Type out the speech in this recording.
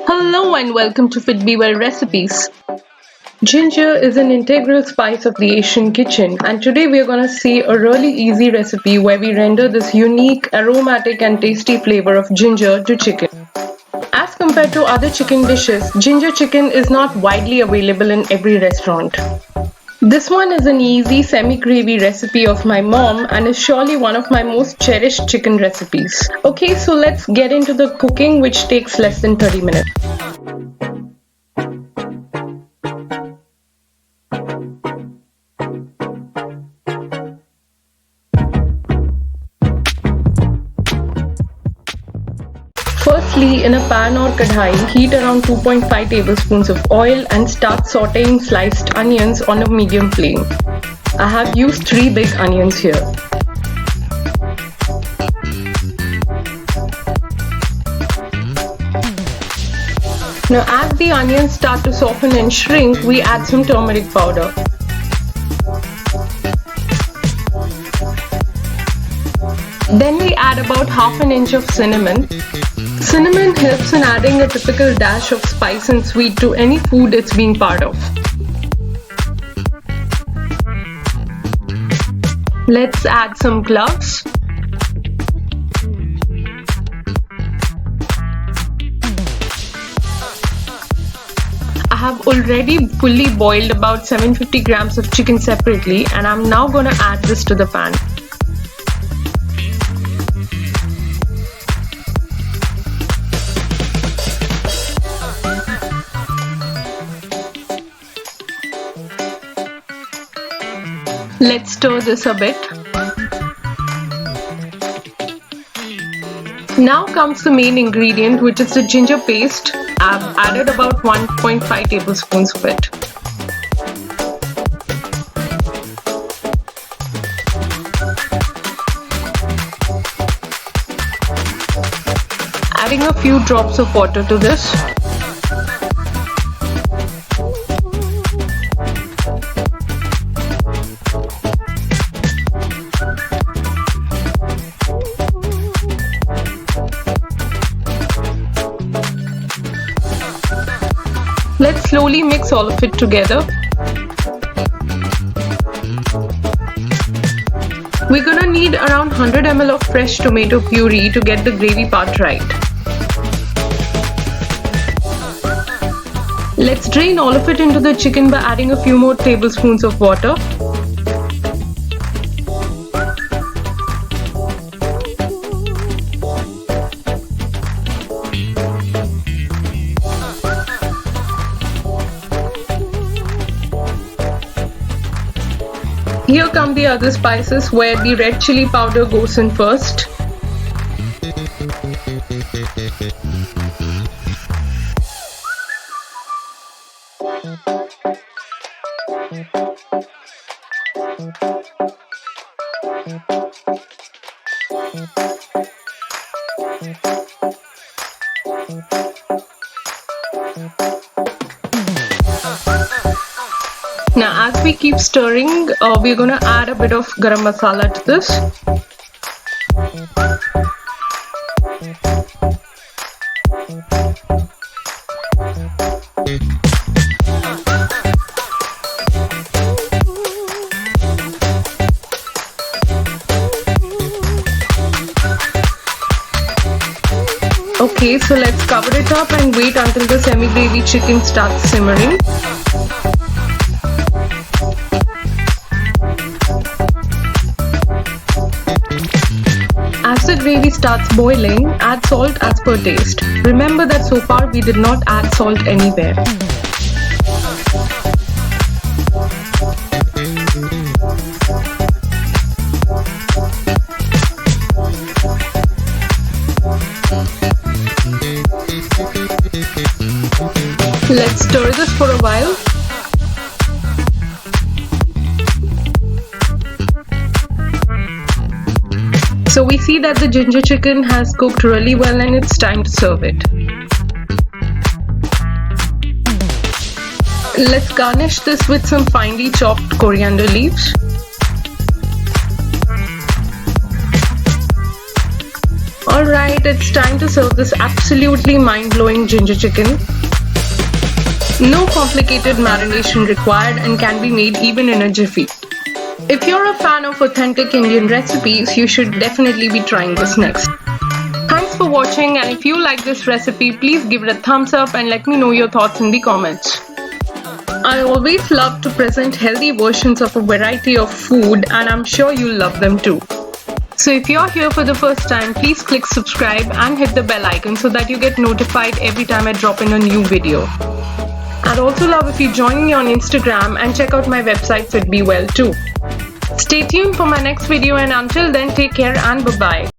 Hello and welcome to FitbeWell recipes. Ginger is an integral spice of the Asian kitchen, and today we are going to see a really easy recipe where we render this unique, aromatic and tasty flavor of ginger to chicken. As compared to other chicken dishes, ginger chicken is not widely available in every restaurant. This one is an easy semi-gravy recipe of my mom and is surely one of my most cherished chicken recipes. Okay, so let's get into the cooking, which takes less than 30 minutes. Firstly, in a pan or kadhai, heat around 2.5 tablespoons of oil and start sauteing sliced onions on a medium flame. I have used 3 big onions here. Now as the onions start to soften and shrink, we add some turmeric powder. Then we add about half an inch of cinnamon. Cinnamon helps in adding a typical dash of spice and sweet to any food it's being part of. Let's add some cloves. I have already fully boiled about 750 grams of chicken separately, and I'm now going to add this to the pan. Let's stir this a bit. Now comes the main ingredient, which is the ginger paste. I've added about 1.5 tablespoons of it. Adding a few drops of water to this. Let's slowly mix all of it together. We're gonna need around 100 ml of fresh tomato puree to get the gravy part right. Let's drain all of it into the chicken by adding a few more tablespoons of water. Here come the other spices, where the red chili powder goes in first. Now as we keep stirring, we're going to add a bit of garam masala to this. Okay, so let's cover it up and wait until the semi-gravy chicken starts simmering. As the gravy starts boiling, add salt as per taste. Remember that so far we did not add salt anywhere. Let's stir this for a while. So we see that the ginger chicken has cooked really well and it's time to serve it. Let's garnish this with some finely chopped coriander leaves. Alright, it's time to serve this absolutely mind-blowing ginger chicken. No complicated marination required and can be made even in a jiffy. If you're a fan of authentic Indian recipes, you should definitely be trying this next. Thanks for watching, and if you like this recipe, please give it a thumbs up and let me know your thoughts in the comments. I always love to present healthy versions of a variety of food, and I'm sure you'll love them too. So if you're here for the first time, please click subscribe and hit the bell icon so that you get notified every time I drop in a new video. I'd also love if you join me on Instagram and check out my website FitbeWell too. Stay tuned for my next video, and until then, take care and bye-bye.